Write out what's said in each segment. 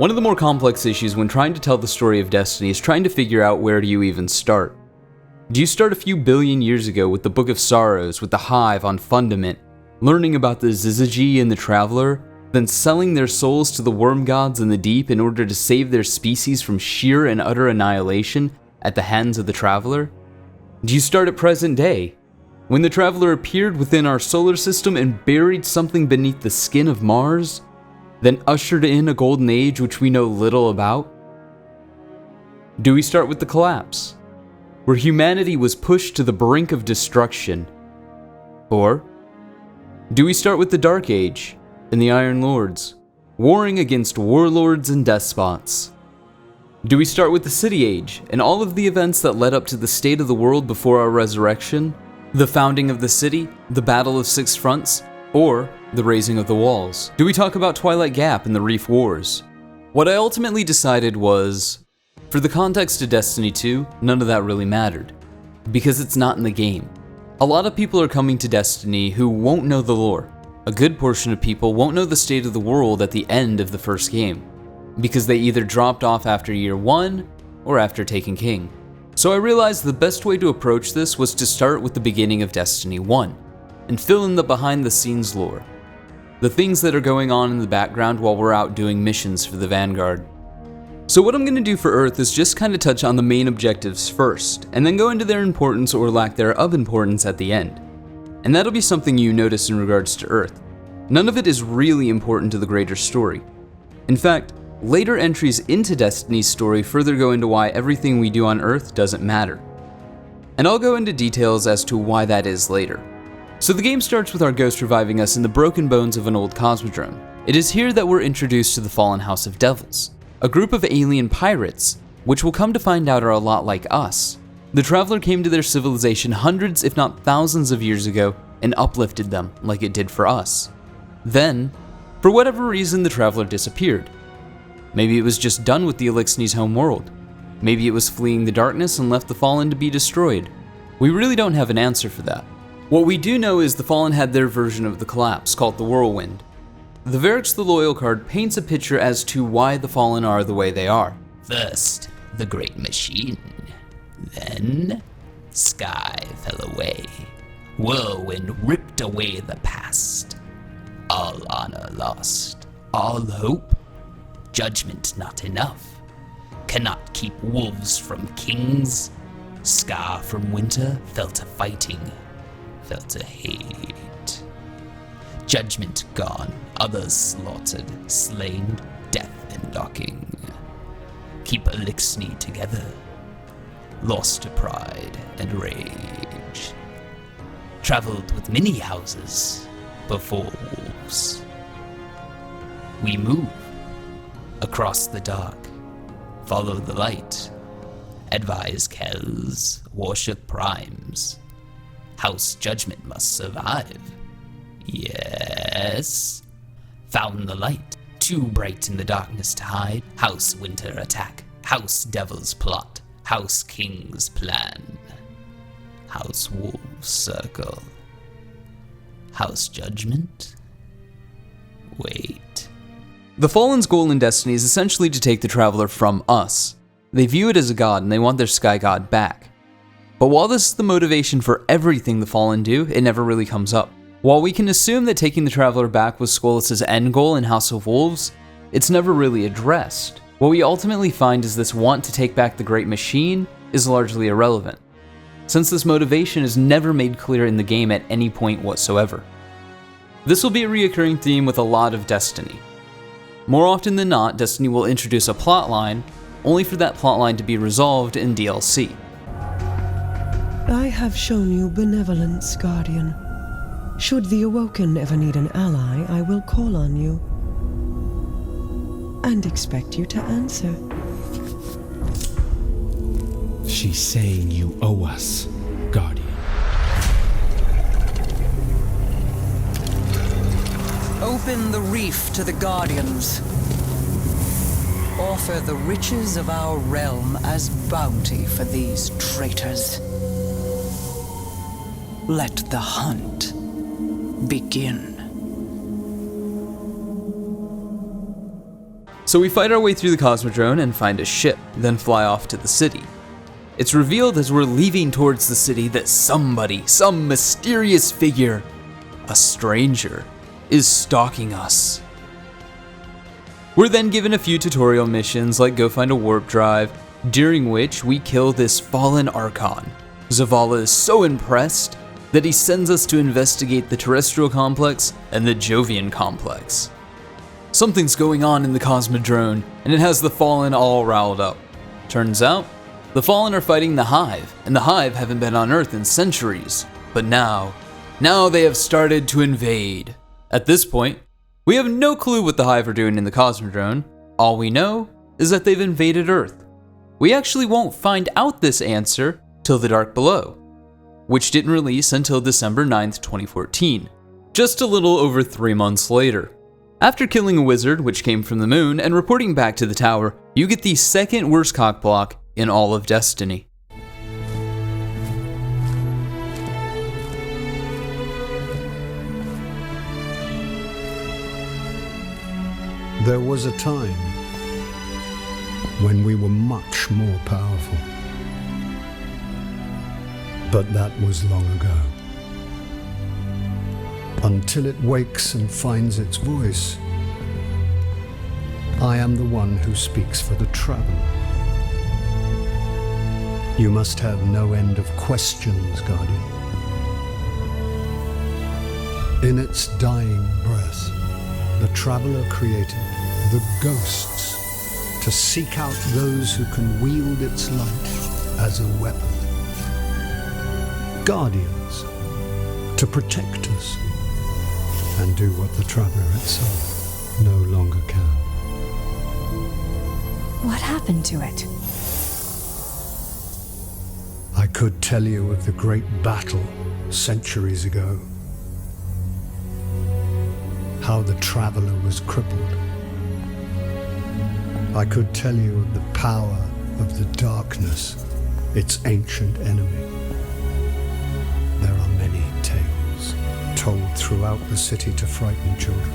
One of the more complex issues when trying to tell the story of Destiny is trying to figure out where do you even start. Do you start a few billion years ago with the Book of Sorrows, with the Hive on Fundament, learning about the Syzygy and the Traveler, then selling their souls to the worm gods in the deep in order to save their species from sheer and utter annihilation at the hands of the Traveler? Do you start at present day, when the Traveler appeared within our solar system and buried something beneath the skin of Mars, then ushered in a golden age which we know little about? Do we start with the collapse, where humanity was pushed to the brink of destruction? Or do we start with the Dark Age and the Iron Lords, warring against warlords and despots? Do we start with the City Age and all of the events that led up to the state of the world before our resurrection, the founding of the city, the Battle of Six Fronts, or the raising of the walls? Do we talk about Twilight Gap and the Reef Wars? What I ultimately decided was, for the context of Destiny 2, none of that really mattered, because it's not in the game. A lot of people are coming to Destiny who won't know the lore. A good portion of people won't know the state of the world at the end of the first game, because they either dropped off after year 1 or after taking King. So I realized the best way to approach this was to start with the beginning of Destiny 1 and fill in the behind the scenes lore, the things that are going on in the background while we're out doing missions for the Vanguard. So what I'm going to do for Earth is just kind of touch on the main objectives first, and then go into their importance or lack thereof importance at the end. And that'll be something you notice in regards to Earth. None of it is really important to the greater story. In fact, later entries into Destiny's story further go into why everything we do on Earth doesn't matter. And I'll go into details as to why that is later. So the game starts with our ghost reviving us in the broken bones of an old cosmodrome. It is here that we're introduced to the Fallen House of Devils, a group of alien pirates, which we'll come to find out are a lot like us. The Traveler came to their civilization hundreds if not thousands of years ago and uplifted them like it did for us. Then, for whatever reason, the Traveler disappeared. Maybe it was just done with the Eliksni's home world. Maybe it was fleeing the darkness and left the Fallen to be destroyed. We really don't have an answer for that. What we do know is the Fallen had their version of the collapse, called the Whirlwind. The Variks the Loyal card paints a picture as to why the Fallen are the way they are. First, the Great Machine. Then, sky fell away. Whirlwind ripped away the past. All honor lost. All hope. Judgment not enough. Cannot keep wolves from kings. Scar from winter fell to fighting. Fell to hate. Judgment gone. Others slaughtered. Slain. Death and docking. Keep Eliksni together. Lost to pride and rage. Traveled with many houses before wolves. We move across the dark, follow the light, advise Kells, worship primes. House Judgment must survive. Yes. Found the light, too bright in the darkness to hide. House Winter attack, House Devils plot, House Kings plan. House Wolves circle. House Judgment? Wait. The Fallen's goal in Destiny is essentially to take the Traveler from us. They view it as a god and they want their Sky God back. But while this is the motivation for everything the Fallen do, it never really comes up. While we can assume that taking the Traveler back was Skolas's end goal in House of Wolves, it's never really addressed. What we ultimately find is this want to take back the Great Machine is largely irrelevant, since this motivation is never made clear in the game at any point whatsoever. This will be a reoccurring theme with a lot of Destiny. More often than not, Destiny will introduce a plotline, only for that plotline to be resolved in DLC. I have shown you benevolence, Guardian. Should the Awoken ever need an ally, I will call on you. And expect you to answer. She's saying you owe us, Guardian. Open the reef to the Guardians. Offer the riches of our realm as bounty for these traitors. Let the hunt begin. So we fight our way through the Cosmodrome and find a ship, then fly off to the city. It's revealed as we're leaving towards the city that somebody, some mysterious figure, a stranger, is stalking us. We're then given a few tutorial missions like go find a warp drive, during which we kill this fallen Archon. Zavala is so impressed that he sends us to investigate the Terrestrial Complex and the Jovian Complex. Something's going on in the Cosmodrome, and it has the Fallen all riled up. Turns out, the Fallen are fighting the Hive, and the Hive haven't been on Earth in centuries. But now they have started to invade. At this point, we have no clue what the Hive are doing in the Cosmodrome. All we know is that they've invaded Earth. We actually won't find out this answer till The Dark Below, which didn't release until December 9th, 2014, just a little over 3 months later. After killing a wizard, which came from the moon, and reporting back to the tower, you get the second worst cockblock in all of Destiny. There was a time when we were much more powerful. But that was long ago. Until it wakes and finds its voice, I am the one who speaks for the Traveler. You must have no end of questions, Guardian. In its dying breath, the Traveler created the Ghosts to seek out those who can wield its light as a weapon. Guardians to protect us and do what the Traveler itself no longer can. What happened to it? I could tell you of the great battle centuries ago. How the Traveler was crippled. I could tell you of the power of the darkness, its ancient enemy. There are many tales told throughout the city to frighten children.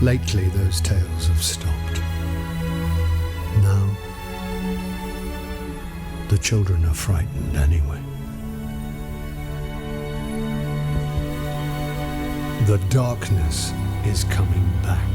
Lately, those tales have stopped. Now, the children are frightened anyway. The darkness is coming back.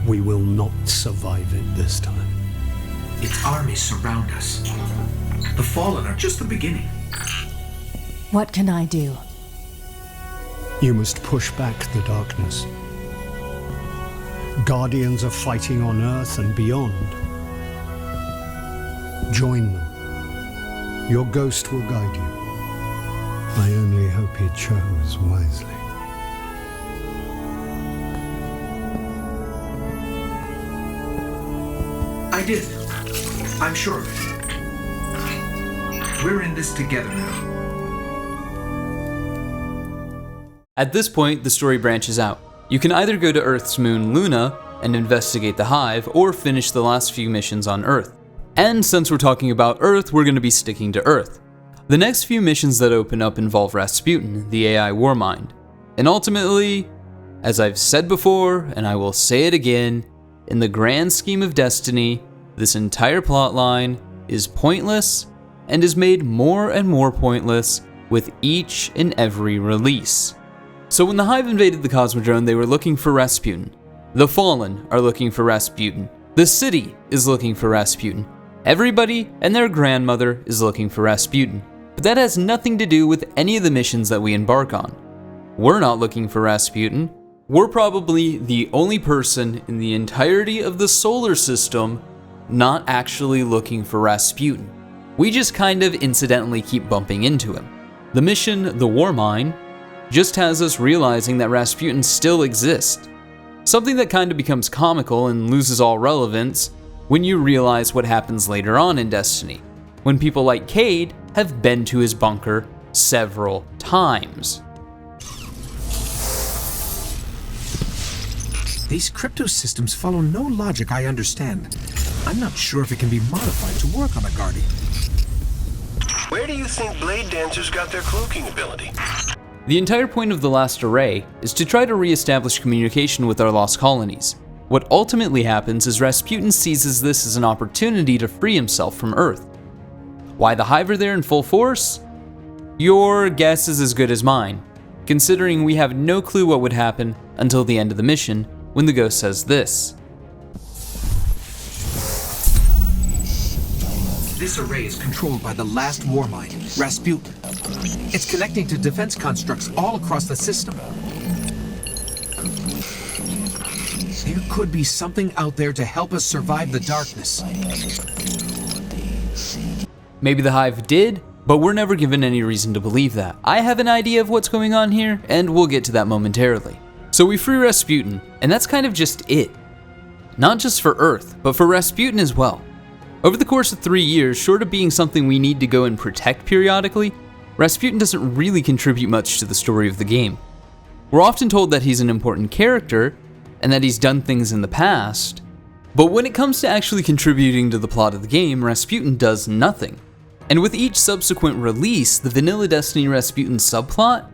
We will not survive it this time. Its armies surround us. The Fallen are just the beginning. What can I do? You must push back the darkness. Guardians are fighting on Earth and beyond. Join them. Your ghost will guide you. I only hope he chose wisely. I did. I'm sure of it. We're in this together now. At this point, the story branches out. You can either go to Earth's moon Luna and investigate the Hive, or finish the last few missions on Earth. And since we're talking about Earth, we're going to be sticking to Earth. The next few missions that open up involve Rasputin, the AI Warmind. And ultimately, as I've said before, and I will say it again, in the grand scheme of Destiny, this entire plotline is pointless and is made more and more pointless with each and every release. So when the Hive invaded the Cosmodrome, they were looking for Rasputin. The Fallen are looking for Rasputin. The city is looking for Rasputin. Everybody and their grandmother is looking for Rasputin. But that has nothing to do with any of the missions that we embark on. We're not looking for Rasputin. We're probably the only person in the entirety of the solar system not actually looking for Rasputin. We just kind of incidentally keep bumping into him. The mission, the Warmind, just has us realizing that Rasputin still exists. Something that kind of becomes comical and loses all relevance when you realize what happens later on in Destiny, when people like Cayde have been to his bunker several times. These crypto systems follow no logic I understand. I'm not sure if it can be modified to work on a Guardian. Where do you think Blade Dancers got their cloaking ability? The entire point of the last array is to try to re-establish communication with our lost colonies. What ultimately happens is Rasputin seizes this as an opportunity to free himself from Earth. Why the Hive are there in full force? Your guess is as good as mine, considering we have no clue what would happen until the end of the mission when the ghost says this. This array is controlled by the last Warmind, Rasputin. It's connecting to defense constructs all across the system. There could be something out there to help us survive the darkness. Maybe the Hive did, but we're never given any reason to believe that. I have an idea of what's going on here, and we'll get to that momentarily. So we free Rasputin, and that's kind of just it. Not just for Earth, but for Rasputin as well. Over the course of 3 years, short of being something we need to go and protect periodically, Rasputin doesn't really contribute much to the story of the game. We're often told that he's an important character, and that he's done things in the past, but when it comes to actually contributing to the plot of the game, Rasputin does nothing. And with each subsequent release, the Vanilla Destiny Rasputin subplot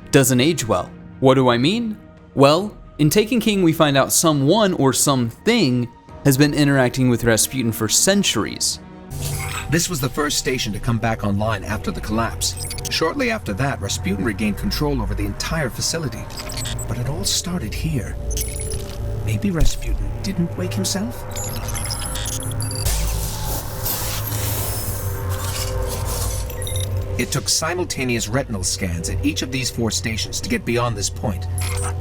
doesn't age well. What do I mean? Well, in Taken King we find out someone or something has been interacting with Rasputin for centuries. This was the first station to come back online after the collapse. Shortly after that, Rasputin regained control over the entire facility. But it all started here. Maybe Rasputin didn't wake himself? It took simultaneous retinal scans at each of these 4 stations to get beyond this point.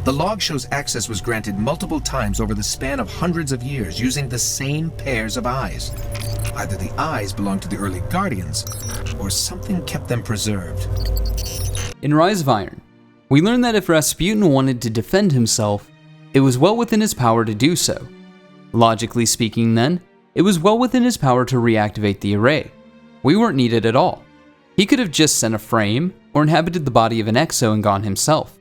The log shows access was granted multiple times over the span of hundreds of years using the same pairs of eyes. Either the eyes belonged to the early Guardians, or something kept them preserved. In Rise of Iron, we learn that if Rasputin wanted to defend himself, it was well within his power to do so. Logically speaking then, it was well within his power to reactivate the array. We weren't needed at all. He could have just sent a frame, or inhabited the body of an exo and gone himself.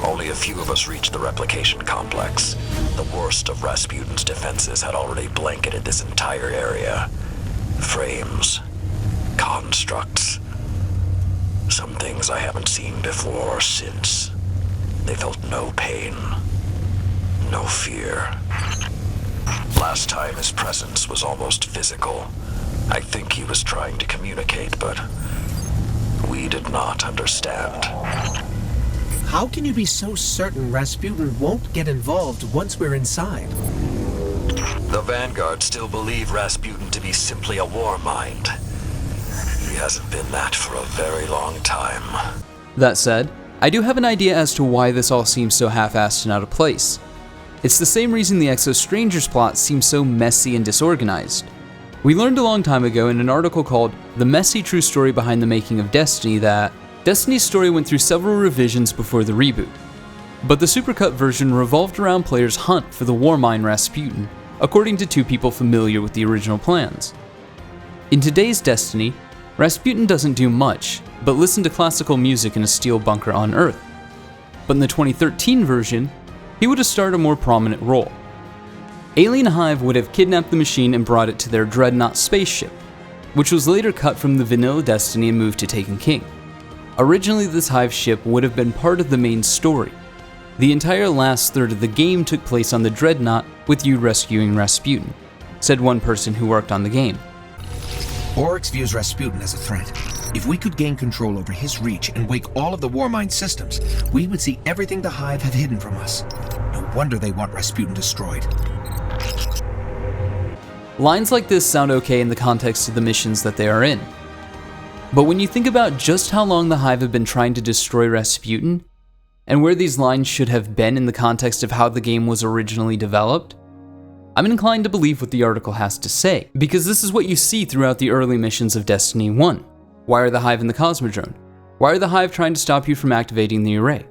Only a few of us reached the replication complex. The worst of Rasputin's defenses had already blanketed this entire area. Frames, constructs, some things I haven't seen before or since. They felt no pain, no fear. Last time his presence was almost physical. I think he was trying to communicate, but we did not understand. How can you be so certain Rasputin won't get involved once we're inside? The Vanguard still believe Rasputin to be simply a Warmind. He hasn't been that for a very long time. That said, I do have an idea as to why this all seems so half-assed and out of place. It's the same reason the Exo Strangers plot seems so messy and disorganized. We learned a long time ago in an article called The Messy True Story Behind the Making of Destiny that Destiny's story went through several revisions before the reboot, but the supercut version revolved around players' hunt for the Warmind Rasputin, according to 2 people familiar with the original plans. In today's Destiny, Rasputin doesn't do much, but listen to classical music in a steel bunker on Earth. But in the 2013 version, he would have started a more prominent role. Alien Hive would have kidnapped the machine and brought it to their Dreadnought spaceship, which was later cut from the Vanilla Destiny and moved to Taken King. Originally, this Hive ship would have been part of the main story. The entire last third of the game took place on the Dreadnought, with you rescuing Rasputin, said one person who worked on the game. Oryx views Rasputin as a threat. If we could gain control over his reach and wake all of the Warmind systems, we would see everything the Hive have hidden from us. No wonder they want Rasputin destroyed. Lines like this sound okay in the context of the missions that they are in. But when you think about just how long the Hive have been trying to destroy Rasputin, and where these lines should have been in the context of how the game was originally developed, I'm inclined to believe what the article has to say, because this is what you see throughout the early missions of Destiny 1. Why are the Hive in the Cosmodrome? Why are the Hive trying to stop you from activating the array?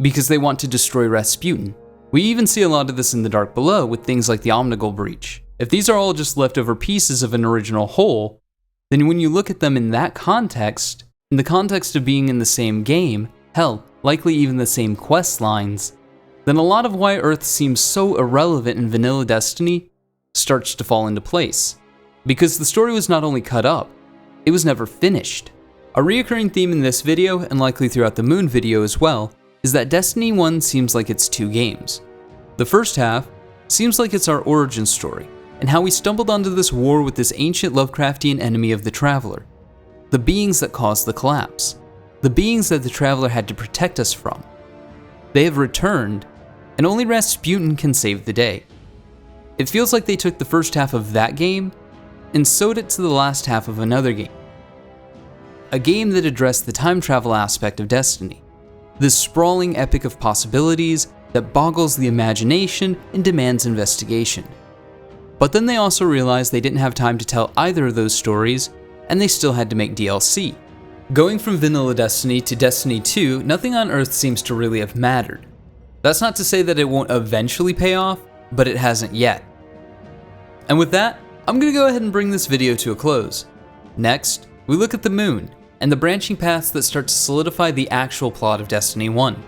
Because they want to destroy Rasputin. We even see a lot of this in the Dark Below with things like the Omnigul Breach. If these are all just leftover pieces of an original whole, then when you look at them in that context, in the context of being in the same game, hell, likely even the same quest lines, then a lot of why Earth seems so irrelevant in Vanilla Destiny starts to fall into place. Because the story was not only cut up, it was never finished. A reoccurring theme in this video, and likely throughout the Moon video as well, is that Destiny 1 seems like it's two games. The first half seems like it's our origin story, and how we stumbled onto this war with this ancient Lovecraftian enemy of the Traveler. The beings that caused the collapse. The beings that the Traveler had to protect us from. They have returned, and only Rasputin can save the day. It feels like they took the first half of that game and sewed it to the last half of another game. A game that addressed the time travel aspect of Destiny. This sprawling epic of possibilities that boggles the imagination and demands investigation. But then they also realized they didn't have time to tell either of those stories, and they still had to make DLC. Going from vanilla Destiny to Destiny 2, nothing on Earth seems to really have mattered. That's not to say that it won't eventually pay off, but it hasn't yet. And with that, I'm gonna go ahead and bring this video to a close. Next, we look at the Moon, and the branching paths that start to solidify the actual plot of Destiny 1.